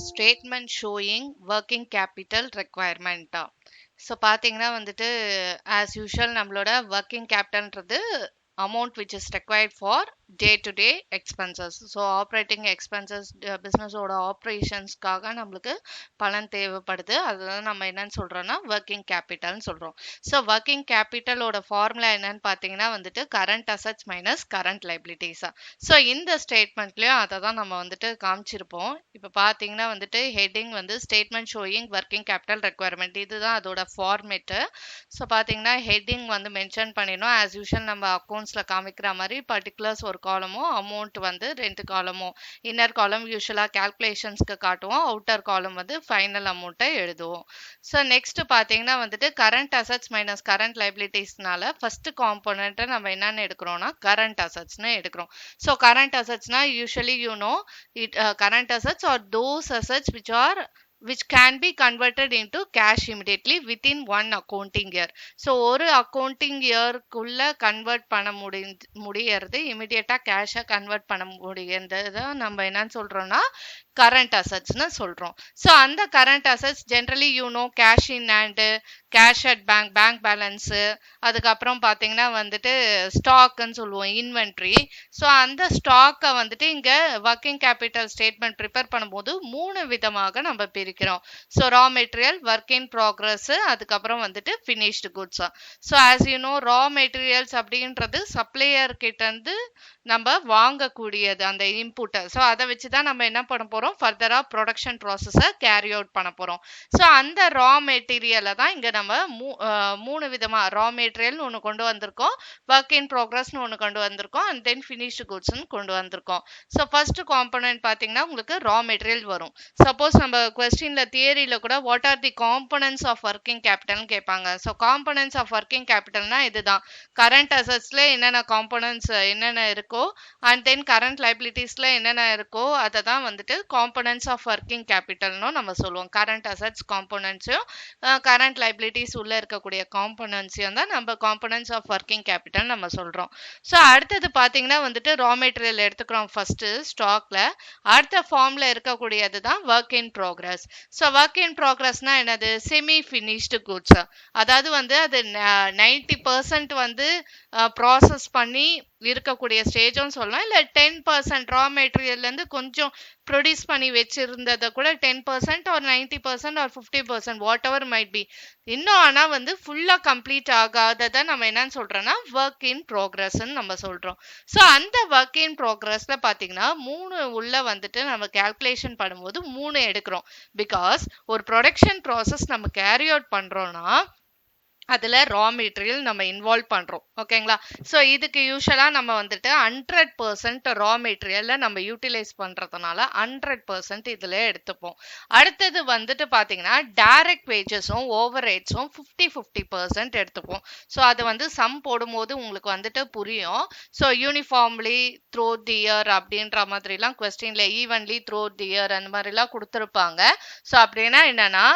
Statement showing working capital requirement. So பார்த்தீங்கன்னா வந்துட்டு as usual நம்மளோட ஒர்க்கிங் கேபிட்டல்ன்றது amount which is required for day to day expenses. So operating expenses பிஸ்னஸோட ஆப்ரேஷன்ஸ்க்காக நம்மளுக்கு பணம் தேவைப்படுது. அதுதான் நம்ம என்னன்னு சொல்றோம்னா ஒர்க்கிங் கேபிட்டல்னு சொல்றோம். ஸோ ஒர்க்கிங் கேபிட்டலோட ஃபார்முலா என்னன்னு பார்த்தீங்கன்னா வந்துட்டு கரண்ட் அசட்ஸ் மைனஸ் கரண்ட் லைபிலிட்டிஸா. ஸோ இந்த ஸ்டேட்மெண்ட்லயும் அதை தான் நம்ம வந்துட்டு காமிச்சிருப்போம். இப்போ பார்த்தீங்கன்னா வந்துட்டு ஹெட்டிங் வந்து statement showing working capital requirement, இதுதான் அதோட ஃபார்மேட்டு. ஸோ பார்த்தீங்கன்னா ஹெட்டிங் வந்து மென்ஷன் பண்ணிடணும். ஆஸ் யூஷுவல் நம்ம அக்கௌண்ட்ஸ்ல காமிக்கிற மாதிரி பர்டிகுலர்ஸ் ஒரு காலமோ அமௌண்ட் வந்து 2 காலமோ, இன்னர் காலம் யூஸ்வலா கால்குலேஷன்ஸ்க்கு காட்டுவோம், அவுட்டர் காலம் வந்து ஃபைனல் அமௌண்ட்டை எழுதுவோம். ஸோ நெக்ஸ்ட் பார்த்தீங்கன்னா வந்துட்டு கரண்ட் அசட்ஸ் மைனஸ் கரண்ட் லைபிலிட்டிஸ்னால ஃபர்ஸ்ட் காம்போனண்ட்டை நம்ம என்னன்னு எடுக்கிறோம்னா கரண்ட் அசட்ஸ்னு எடுக்கிறோம். ஸோ கரண்ட் அசட்ஸ்னா usually current assets are those assets which can be converted into cash immediately within one accounting year. So ஒரு அக்கௌண்டிங் இயர்க்குள்ள கன்வெர்ட் பண்ண முடியறது, இமிடியேட்டா கேஷை கன்வெர்ட் பண்ண முடியறத நம்ம என்னன்னு சொல்றோம்னா கரண்ட் அசட்ஸ்னு சொல்றோம். ஸோ அந்த current assets generally cash in hand, cash at bank balance, அதுக்கப்புறம் பார்த்தீங்கன்னா வந்துட்டு ஸ்டாக்னு சொல்லுவோம், இன்வென்ட்ரி. ஸோ அந்த ஸ்டாக்கை வந்துட்டு இங்கே ஒர்க்கிங் கேபிட்டல் ஸ்டேட்மெண்ட் ப்ரிப்பேர் பண்ணும்போது 3 விதமாக நம்ம பிரிக்கிறோம். So raw material, work in progress, அதுக்கப்புறம் வந்துட்டு finished goods. So as raw materials அப்படின்றது சப்ளையர் கிட்ட இருந்து நம்ம வாங்கக்கூடியது அந்த இன்புட்டை. ஸோ அதை வச்சு தான் நம்ம என்ன பண்ண போறோம், ஃபர்தரா ப்ரொடக்ஷன் ப்ராசஸை கேரி அவுட் பண்ண போறோம். ஸோ அந்த ரா மெட்டீரியலை தான் இங்க நம்ம 3 விதமா ரா மெட்டீரியல் ஒன்று கொண்டு வந்திருக்கோம், ஒர்க் இன் ப்ராக்ரஸ்னு ஒன்று கொண்டு வந்திருக்கோம், அண்ட் தென் ஃபினிஷ்டு குட்ஸ்னு கொண்டு வந்திருக்கோம். ஸோ ஃபர்ஸ்ட் காம்பனன்ட் பார்த்தீங்கன்னா உங்களுக்கு ரா மெட்டீரியல் வரும். சப்போஸ் நம்ம கொஸ்டின்ல தியரியில கூட what are the components of working கேபிட்டல்னு கேட்பாங்க. ஸோ காம்பனன்ட்ஸ் ஆஃப் ஒர்க்கிங் கேபிட்டல்னா இதுதான். கரண்ட் அசட்ஸ்ல என்னென்ன காம்பனன்ட்ஸ் என்னென்ன இருக்கோ, அண்ட் தென் கரண்ட் லைபிலிட்டிஸ்ல என்னென்ன இருக்கோ அதை தான் வந்துட்டு காம்பனன்ட்ஸ் ஆஃப் ஒர்க்கிங் கேபிட்டல்னு நம்ம சொல்லுவோம். கரண்ட் அசட்ஸ் காம்பனன்ட்ஸும் கரண்ட் லைபிலிட்டிஸ் உள்ள இருக்கக்கூடிய காம்பனன்ட்ஸையும் தான் நம்ம காம்பனன்ட்ஸ் ஆஃப் ஒர்க்கிங் கேபிட்டல் நம்ம சொல்றோம். ஸோ அடுத்தது பார்த்தீங்கன்னா வந்துட்டு ரா மெட்டீரியல் எடுத்துக்கிறோம் ஃபர்ஸ்ட் ஸ்டாக்ல. அடுத்த ஃபார்ம்ல இருக்கக்கூடியது தான் work in progress. So work in ப்ராக்ரஸ்னா என்னது, செமி ஃபினிஷ்டு குட்ஸ். அதாவது வந்து அது 90% வந்து ப்ராசஸ் பண்ணி இருக்கக்கூடிய ஸ்டேஜும் சொல்லலாம், இல்லை 10% ரா மெட்டீரியல்லேருந்து கொஞ்சம் ப்ரொடியூஸ் பண்ணி வச்சிருந்ததை கூட 10% or 90% or 50% whatever might be, இன்னும் ஆனால் வந்து ஃபுல்லாக கம்ப்ளீட் ஆகாததை நம்ம என்னன்னு சொல்றோம்னா ஒர்க் இன் ப்ராக்ரஸ்ன்னு நம்ம சொல்றோம். ஸோ அந்த ஒர்க் இன் ப்ராக்ரஸ்ல பார்த்தீங்கன்னா 3 உள்ள வந்துட்டு நம்ம கால்குலேஷன் பண்ணும்போது 3 எடுக்கிறோம். பிகாஸ் ஒரு ப்ரொடக்ஷன் ப்ராசஸ் நம்ம கேரி அவுட் பண்றோம்னா அதுல ரா மெட்டீரியல் நம்ம இன்வால்வ் பண்றோம். ஓகேங்களா? ஸோ இதுக்கு யூஸ்வலா நம்ம வந்துட்டு 100% ரா மெட்டீரியல்ல நம்ம யூட்டிலைஸ் பண்றதுனால 100% இதுல எடுத்துப்போம். அடுத்தது வந்துட்டு பாத்தீங்கன்னா டைரக்ட் வேஜஸும் ஓவர் ஹெட்ஸும் 50-50% எடுத்துப்போம். ஸோ அது வந்து சம் போடும்போது உங்களுக்கு வந்துட்டு புரியும். So uniformly through the year அப்படின்ற மாதிரிலாம் கொஸ்டின்ல ஈவன்லி த்ரூ தி இயர் அந்த மாதிரிலாம் கொடுத்துருப்பாங்க. ஸோ அப்படின்னா என்னன்னா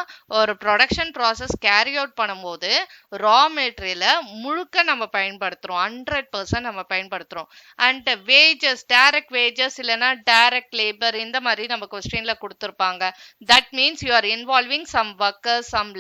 ஒரு ப்ரொடக்ஷன் ப்ராசஸ் கேரி அவுட் பண்ணும்போது ரா மெட்டீரியலை முழுக்க நம்ம பயன்படுத்துறோம், 100% நம்ம பயன்படுத்துறோம். அண்ட் வேஜஸ், டைரக்ட் வேஜஸ் இல்லைன்னா டைரக்ட் லேபர் இந்த மாதிரி நம்ம கொஸ்டின்ல கொடுத்துருப்பாங்க. That means you are involving some workers, some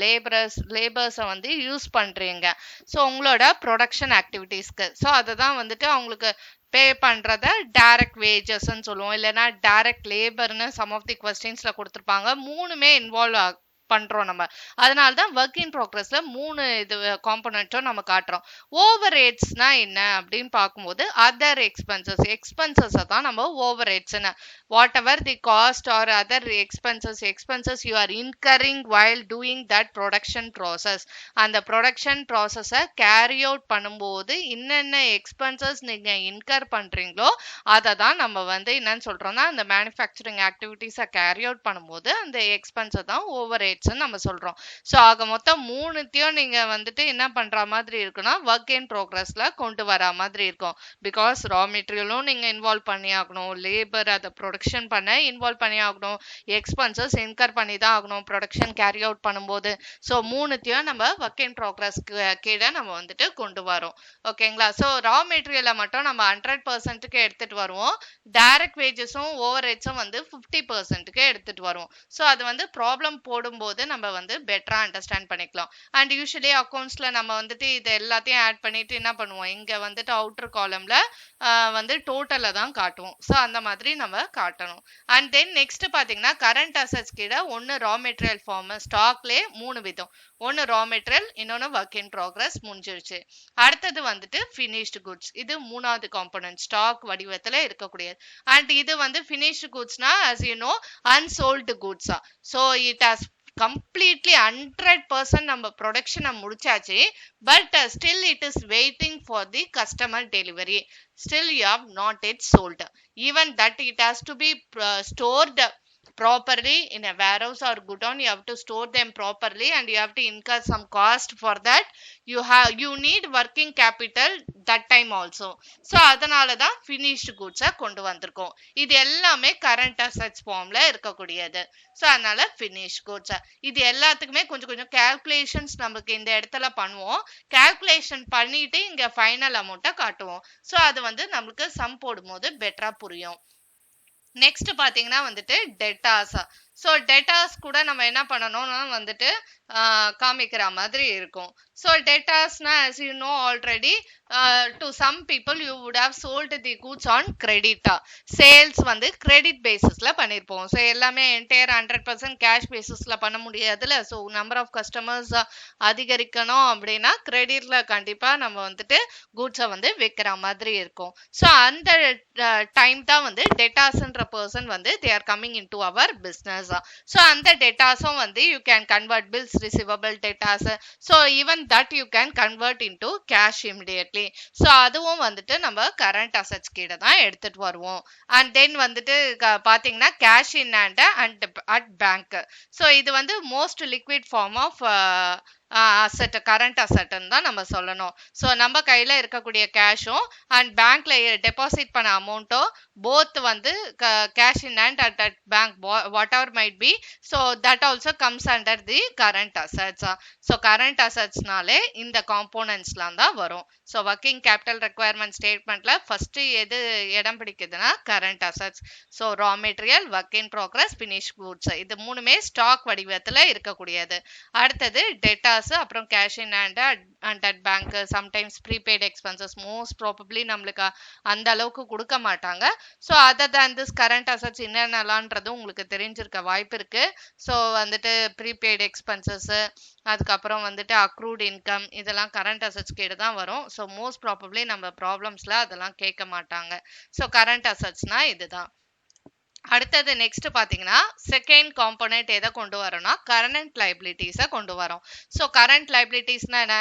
லேபர்ஸை வந்து யூஸ் பண்றீங்க ஸோ உங்களோட ப்ரொடக்ஷன் ஆக்டிவிட்டீஸ்க்கு. ஸோ அதை தான் வந்துட்டு அவங்களுக்கு பே பண்றத டைரக்ட் வேஜஸ்ன்னு சொல்லுவோம், இல்லைன்னா டைரக்ட் லேபர்னு சம் ஆஃப் தி கொஸ்டின்ஸ்ல கொடுத்துருப்பாங்க. 3மே இன்வால்வ் பண்றோம் நம்ம. அதனால தான் ஒர்க் இன் ப்ராக்ரஸ்ல 3 இது காம்பனன்ட்டும் நம்ம காட்டுறோம். ஓவர் ஹெட்ஸ்னா என்ன அப்படின்னு பார்க்கும்போது அதர் எக்ஸ்பென்சஸ் தான் நம்ம ஓவர் ஹெட்ஸ்னு, whatever the cost are other expenses you are incurring while doing that production process. அந்த ப்ரொடக்ஷன் ப்ராசஸை கேரி அவுட் பண்ணும்போது என்னென்ன எக்ஸ்பென்சஸ் நீங்க இன்கர் பண்றீங்களோ அதை தான் நம்ம வந்து என்னன்னு சொல்றோம்னா அந்த மேனுஃபேக்சரிங் ஆக்டிவிட்டிஸை கேரி அவுட் பண்ணும்போது அந்த எக்ஸ்பென்சஸ் தான் ஓவர் ஹெட்ஸ் அசெட்ஸ் நம்ம சொல்றோம். ஸோ ஆக மொத்தம் மூணுத்தையும் நீங்க வந்துட்டு என்ன பண்ற மாதிரி இருக்குன்னா ஒர்க் இன் ப்ரோக்ரஸ்ல கொண்டு வர மாதிரி இருக்கும். பிகாஸ் ரா மெட்டீரியலும் நீங்க இன்வால்வ் பண்ணி ஆகணும், லேபர் அதை ப்ரொடக்ஷன் பண்ண இன்வால்வ் பண்ணி ஆகணும், எக்ஸ்பென்சஸ் இன்கர் பண்ணி தான் ஆகணும் ப்ரொடக்ஷன் கேரி அவுட் பண்ணும்போது. ஸோ மூணுத்தையும் நம்ம ஒர்க் இன் ப்ரோக்ரஸ் கீழே நம்ம வந்துட்டு கொண்டு வரோம். ஓகேங்களா? ஸோ ரா மெட்டீரியலை மட்டும் நம்ம 100%க்கு எடுத்துட்டு வருவோம். டைரக்ட் வேஜஸும் ஓவர் ஹெட்ஸும் வந்து 50%க்கு எடுத்துட்டு வருவோம். ஸோ அது வந்து ப்ராப்ளம் போடும்போது நம்ம வந்து பெட்டரா அண்டர்ஸ்டாண்ட் பண்ணிக்கலாம். அண்ட் யூஸ்வலி அக்கௌண்ட்ஸ்ல நம்ம வந்துட்டு இது எல்லாத்தையும் ஆட் பண்ணிட்டு என்ன பண்ணுவோம், இங்க வந்துட்டு அவுட்டர் காலம்ல வந்து டோட்டலை தான் காட்டுவோம். ஸோ அந்த மாதிரி நம்ம காட்டணும். அண்ட் தென் நெக்ஸ்ட் பாத்தீங்கன்னா கரண்ட் அசெட்ஸ் கீழே ஒன்னு ரா மெட்டீரியல் ஃபார்ம் ஸ்டாக்லே 3 விதம். ஒன்னு ரா மெட்டீரியல், இன்னொன்னு ஒர்க் இன் ப்ரோக்ரஸ் முடிஞ்சிருச்சு. அடுத்தது வந்துட்டு ஃபினிஷ்டு குட்ஸ். இது மூணாவது காம்பனன்ட் ஸ்டாக் வடிவத்துல இருக்கக்கூடியது. அண்ட் இது வந்து finished குட்ஸ்னா as you know unsold goods. So it has completely 100% நம்ம ப்ரொடக்ஷனை முடிச்சாச்சு. But still it is waiting for the customer delivery. Still you have not yet sold. Even that it has to be stored properly in a warehouse or godown. You have to store them properly and you have to incur some cost for that. You need working capital that time also. So அதனால தான் finished goods கொண்டு வந்திருக்கோம். இது எல்லாமே current assets formல இருக்கக்கூடியது. So அதனால finished goods. இது எல்லாத்துக்குமே கொஞ்சம் கொஞ்சம் calculations நமக்கு இந்த இடத்துல பண்ணுவோம். calculation பண்ணிட்டு இங்க ஃபைனல் அமௌண்ட்டை காட்டுவோம். ஸோ அது வந்து நமக்கு சம் போடும்போது பெட்டரா புரியும். நெக்ஸ்ட் பாத்தீங்கன்னா வந்துட்டு டெட்டாஸ். ஸோ டெட்டாஸ் கூட நம்ம என்ன பண்ணணும்னா வந்துட்டு காமிக்கிற மாதிரி இருக்கும். ஸோ டெட்டாஸ்னா as you know already to some people you would have sold the goods on credit. Sales வந்து கிரெடிட் பேசிஸ்ல பண்ணிருப்போம். ஸோ எல்லாமே என்டையர் 100% கேஷ் பேசிஸ்ல பண்ண முடியாதுல்ல. ஸோ நம்பர் ஆஃப் கஸ்டமர்ஸ் அதிகரிக்கணும் அப்படின்னா கிரெடிட்ல கண்டிப்பா நம்ம வந்துட்டு கூட்ஸை வந்து விற்கிற மாதிரி இருக்கும். ஸோ அந்த டைம் தான் வந்து டெட்டாஸ்ன்ற பர்சன் வந்து they are coming into our business. So அந்த டெட்டாஸும் வந்து you can convert bills receivable debtors. So even that you can convert into cash immediately. So அதுவும் வந்துட்டு நம்ம கரண்ட் அசெட்ஸ் கீழே தான் எடுத்துட்டு வருவோம். அண்ட் தென் வந்துட்டு பாத்தீங்கன்னா cash in hand and at bank. So இது வந்து most liquid form of asset, current அசெட்னு தான் நம்ம சொல்லணும். ஸோ நம்ம கையில இருக்கக்கூடிய கேஷும் அண்ட் பேங்க்ல டெபாசிட் பண்ண அமௌண்ட்டும் போத் வந்து cash in hand at at bank whatever might be. So that also comes under the current assets. So current அசெட்ஸ்னாலே இந்த காம்போனன்ட்ஸ்லாம் தான் வரும். ஸோ ஒர்க்கிங் கேபிட்டல் ரெக்குவயர்மெண்ட் ஸ்டேட்மெண்ட்ல ஃபர்ஸ்ட் எது இடம் பிடிக்குதுன்னா current assets. So raw material, work in progress, finish goods, இது மூணுமே ஸ்டாக் வடிவத்துல இருக்கக்கூடியது. அடுத்தது டெட்டாஸ், அப்புறம் cash in hand and at bank. Sometimes prepaid expenses most probably நம்மளுக்கு அந்த அளவுக்கு கொடுக்க மாட்டாங்க. So other than this current assets என்னென்னலான்றது உங்களுக்கு தெரிஞ்சிருக்க வாய்ப்பு இருக்கு. ஸோ வந்துட்டு ப்ரீபெய்ட் எக்ஸ்பென்சஸ், அதுக்கப்புறம் வந்துட்டு அக்ரூட் இன்கம், இதெல்லாம் கரண்ட் அசெட்ஸ் கீழே தான் வரும். ஸோ மோஸ்ட் ப்ராபப்ளி நம்ம ப்ராப்ளம்ஸ்ல அதெல்லாம் கேட்க மாட்டாங்க. ஸோ கரண்ட் அசெட்ஸ்னா இதுதான். அடுத்தது நெக்ஸ்ட் பாத்தீங்கன்னா செகண்ட் காம்போனன்ட் எதை கொண்டு வரோம்னா கரண்ட் லைபிலிட்டிஸை கொண்டு வரோம். ஸோ கரண்ட் லைபிலிட்டிஸ்னா என்ன,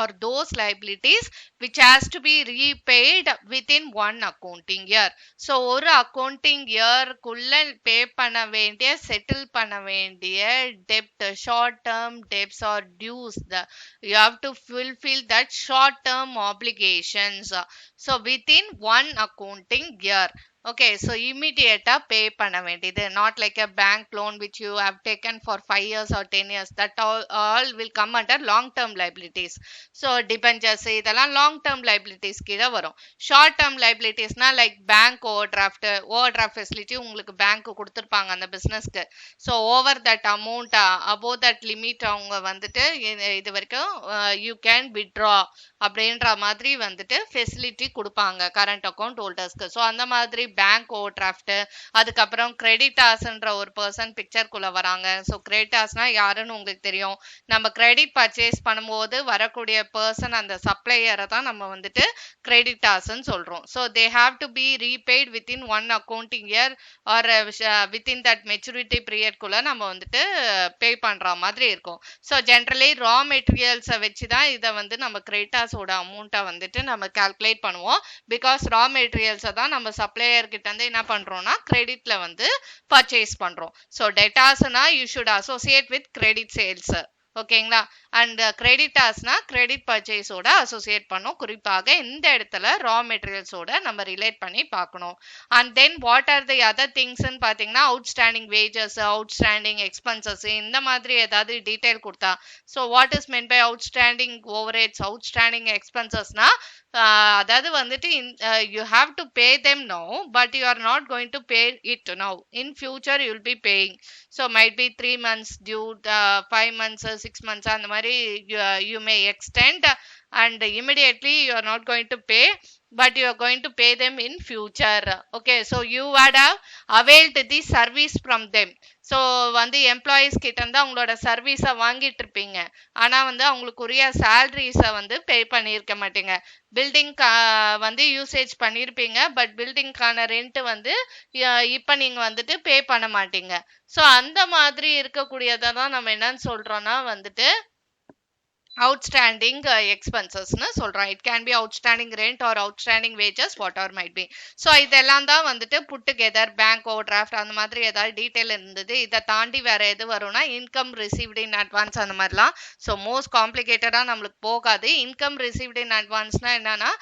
or those liabilities which has to be repaid within one accounting year. So ஒரு accounting year குள்ள பே பண்ண வேண்டிய, செட்டில் பண்ண வேண்டிய debt, short term debts or dues, you have to fulfill that short term obligations. So within one accounting year. Okay, so immediate pay பண்ண வேண்டியது, not like a bank loan which you have taken for 5 years or 10 years. That all will come under long term liabilities. So debentures இதெல்லாம் long term liabilities கீழே வரும். short term liabilitiesனா like bank overdraft facility உங்களுக்கு bank கொடுத்துருப்பாங்க அந்த பிசினஸ்க்கு. So over that amount, above that limit அவங்க வந்துட்டு இது வரைக்கும் you can withdraw அப்படின்ற மாதிரி வந்துட்டு ஃபெசிலிட்டி கொடுப்பாங்க கரண்ட் அக்கௌண்ட் ஹோல்டர்ஸ்க்கு. ஸோ அந்த மாதிரி பேங்க் ஓவர் டிராஃப்ட், அதுக்கப்புறம் கிரெடிட்டார்ஸ்ன்ற ஒரு பர்சன் பிக்சர்க்குள்ள வராங்க. ஸோ கிரெடிட்டார்ஸ்னா யாருன்னு உங்களுக்கு தெரியும். நம்ம கிரெடிட் பர்ச்சேஸ் பண்ணும்போது வரக்கூடிய பர்சன், அந்த சப்ளையரை தான் நம்ம வந்துட்டு கிரெடிட்டார்ஸ்ன்னு சொல்றோம். So they have to be repaid within one accounting year or within that maturity பீரியட்குள்ள நம்ம வந்துட்டு பே பண்ற மாதிரி இருக்கும். ஸோ ஜென்ரலி ரா மெட்டீரியல்ஸை வச்சு தான் இதை வந்து நம்ம கிரெடிட்டார்ஸோட அமௌண்ட்டை வந்துட்டு நம்ம கால்குலேட் பண்ணுவோம். பிகாஸ் ரா மெட்டீரியல்ஸை தான் நம்ம சப்ளையர் சப்ளையர் கிட்ட இருந்து என்ன பண்றோம்னா கிரெடிட்ல வந்து பர்ச்சேஸ் பண்றோம். ஸோ டெட்டாஸ்னா you should associate with credit sales. ஓகேங்களா. அண்ட் கிரெடிட்டாஸ்னா கிரெடிட் பர்ச்சேஸோட அசோசியேட் பண்ணும். குறிப்பாக இந்த இடத்துல ரா மெட்டீரியல்ஸோட நம்ம ரிலேட் பண்ணி பார்க்கணும். And then what are the other திங்ஸ்ன்னு பார்த்தீங்கன்னா அவுட்ஸ்டாண்டிங் வேஜஸ், அவுட்ஸ்டாண்டிங் எக்ஸ்பென்சஸ், இந்த மாதிரி ஏதாவது டீடைல் கொடுத்தா. So what is meant by outstanding overheads, outstanding எக்ஸ்பென்சஸ்னா அதாவது வந்துட்டு you have to pay them no but you are not going to pay it now, in future you will be paying. So might be 3 months due, 5 months, 6 months, அந்த மாதிரி you may extend and immediately you are not going to pay but you are going to pay them in future. Okay, so you would have availed the service from them. So வந்து employees கிட்ட இருந்து அவங்களோட சர்வீஸை வாங்கிட்டு இருப்பீங்க, ஆனால் வந்து அவங்களுக்குரிய சேலரிஸை வந்து பே பண்ணியிருக்க மாட்டீங்க. பில்டிங் வந்து யூசேஜ் பண்ணியிருப்பீங்க பட் பில்டிங்கான ரெண்ட் வந்து இப்போ நீங்கள் வந்துட்டு பே பண்ண மாட்டீங்க. ஸோ அந்த மாதிரி இருக்கக்கூடியதை தான் நம்ம என்னன்னு சொல்கிறோன்னா வந்துட்டு outstanding expenses னு சொல்றோம். it can be outstanding rent or outstanding wages, whatever might be. so இதெல்லாம் தான் வந்துட்டு put together bank overdraft அந்த மாதிரி ஏதாவது டீடைல் இருந்தது. இதை தாண்டி வேற எது வரும்னா income received in advance அந்த மாதிரிலாம். ஸோ மோஸ்ட் காம்ப்ளிகேட்டடா நம்மளுக்கு போகாது. இன்கம் ரிசீவ்ட் இன் அட்வான்ஸ்னா என்னன்னா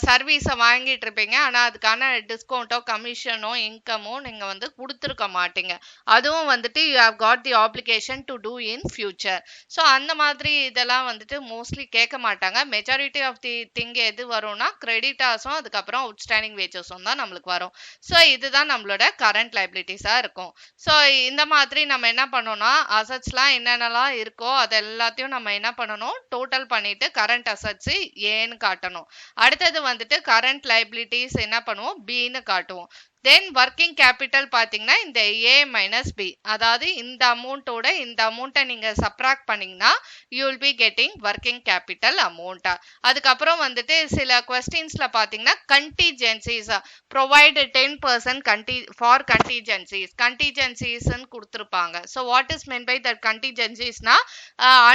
சர்வீஸை வாங்கிட்டு இருப்பீங்க ஆனால் அதுக்கான டிஸ்கவுண்ட்டோ கமிஷனோ இன்கமோ நீங்க வந்து கொடுத்துருக்க மாட்டீங்க. அதுவும் வந்துட்டு you have got the application to do in future. So அந்த மாதிரி இதெல்லாம் வந்துட்டு மோஸ்ட்லி கேட்க மாட்டாங்க. மெஜாரிட்டி ஆஃப் தி திங் எது வரும்னா கிரெடிட்டாஸும் அதுக்கப்புறம் அவுட்ஸ்டாண்டிங் வேஜஸும் தான் நம்மளுக்கு வரும். ஸோ இதுதான் நம்மளோட கரண்ட் லைபிலிட்டிஸா இருக்கும். ஸோ இந்த மாதிரி நம்ம என்ன பண்ணோம்னா அசட்ஸ்லாம் என்னென்னலாம் இருக்கோ அது எல்லாத்தையும் நம்ம என்ன பண்ணணும், டோட்டல் பண்ணிட்டு கரண்ட் அசட்ஸ் ஏன்னு காட்டணும். அடுத்தது வந்துட்டு கரண்ட் லைபிலிட்டிஸ் என்ன பண்ணுவோம், பின்னு காட்டுவோம். தென் ஒர்க்கிங் கேபிட்டல் பார்த்தீங்கன்னா இந்த ஏ மைனஸ் பி, அதாவது இந்த அமௌண்ட்டோட இந்த அமௌண்ட்டை நீங்கள் சப்ராக்ட் பண்ணிங்கன்னா you will be getting working capital அமௌண்ட்டா. அதுக்கப்புறம் வந்துட்டு சில கொஸ்டின்ஸில் பார்த்தீங்கன்னா கண்டிஜென்சிஸ் ப்ரொவைட் 10% ஃபார் கண்டிஜென்சிஸ்ன்னு கொடுத்துருப்பாங்க. So what is meant by that கண்டிஜென்சிஸ்னா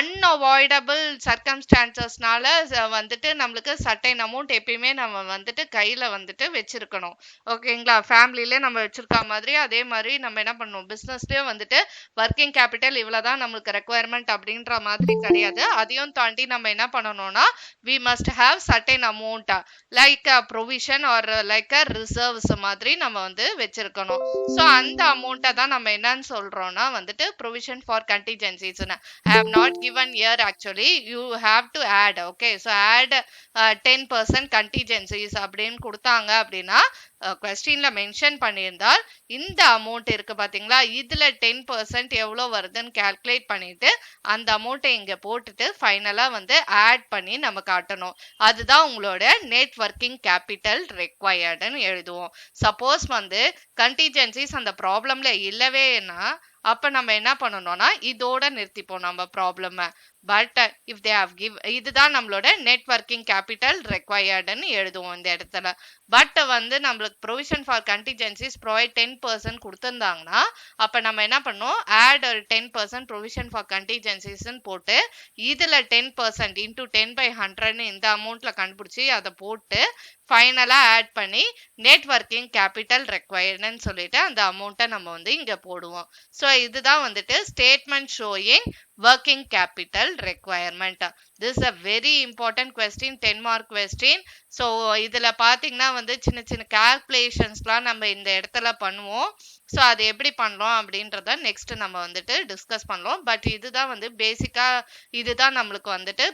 அன்அவாய்டபிள் சர்க்கம்ஸ்டான்சஸ்னால வந்துட்டு நம்மளுக்கு சர்டைன் அமௌண்ட் எப்பயுமே நம்ம வந்துட்டு கையில் வந்துட்டு வச்சிருக்கணும். ஓகேங்களா. ஃபேமிலியிலே நம்ம வச்சிருக்க மாதிரி அதே மாதிரி நம்ம என்ன பண்ணுவோம், பிஸ்னஸ்லேயே வந்துட்டு ஒர்க்கிங் கேபிட்டல் இவ்வளோதான் நம்மளுக்கு ரெக்குவயர்மெண்ட் அப்படின்ற மாதிரி கிடையாது. அதையும் தாண்டி நம்ம என்ன பண்ணணும்னா we must have certain amount like provision or like reserves மாதிரி நம்ம வந்து வச்சிருக்கணும். ஸோ அந்த அமௌண்ட்டை தான் நம்ம என்னன்னு சொல்றோம்னா வந்துட்டு ப்ரொவிஷன் ஃபார் கண்டிஜென்சிஸ்னு. I have not given here actually, you have to add. Okay, so add 10% contingencies அப்படின்னு கொடுத்தாங்க அப்படின்னா கொஸ்டின்ல மென்ஷன் பண்ணியிருந்தால் இந்த அமௌண்ட் இருக்கு பாத்தீங்களா, இதுல 10% எவ்வளோ வருதுன்னு கால்குலேட் பண்ணிட்டு அந்த அமௌண்ட்டை இங்க போட்டுட்டு ஃபைனலா வந்து ஆட் பண்ணி நம்ம காட்டணும். அதுதான் உங்களோட நெட் ஒர்க்கிங் கேபிட்டல் ரெக்வயர்டுன்னு எழுதுவோம். சப்போஸ் வந்து கண்டிஜென்சிஸ் அந்த ப்ராப்ளம்ல இல்லவேனா அப்ப நம்ம என்ன பண்ணணும்னா இதோட நிறுத்திப்போம் நம்ம problem. But if they have give, இதுதான் நம்மளோட நெட் ஒர்க்கிங் கேபிட்டல் ரெக்வயர்டுன்னு எழுதுவோம் இந்த இடத்துல. பட் வந்து நம்மளுக்கு ப்ரொவிஷன் ஃபார் கண்டிஜென்சிஸ் ப்ரொவைட் 10% கொடுத்துருந்தாங்கன்னா அப்ப நம்ம என்ன பண்ணோம், ஆட் 10% ப்ரொவிஷன் ஃபார் கண்டிஜென்சிஸ்ன்னு போட்டு இதுல 10% இன்டூ 10/100 இந்த அமௌண்ட்ல கண்டுபிடிச்சி அதை போட்டு ஃபைனலா ஆட் பண்ணி நெட் ஒர்க்கிங் கேபிட்டல் ரெக்வயர்டுன்னு சொல்லிட்டு அந்த அமௌண்ட்டை நம்ம வந்து இங்க போடுவோம். ஸோ இதுதான் வந்துட்டு statement showing working capital requirement. This is a very important question, 10 mark question. So இதுல பாத்தீங்கன்னா வந்து சின்ன சின்ன கால்குலேஷன்ஸ்லாம் நம்ம இந்த இடத்துல பண்ணுவோம். ஸோ அது எப்படி பண்ணலாம் அப்படின்றத நெக்ஸ்ட் நம்ம வந்துட்டு டிஸ்கஸ் பண்ணலாம். பட் இதுதான் வந்து பேசிக்கா இதுதான் நம்மளுக்கு வந்துட்டு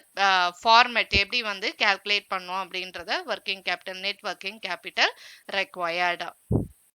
ஃபார்மேட் எப்படி வந்து கால்குலேட் பண்ணோம் அப்படின்றத working capital, net working capital required.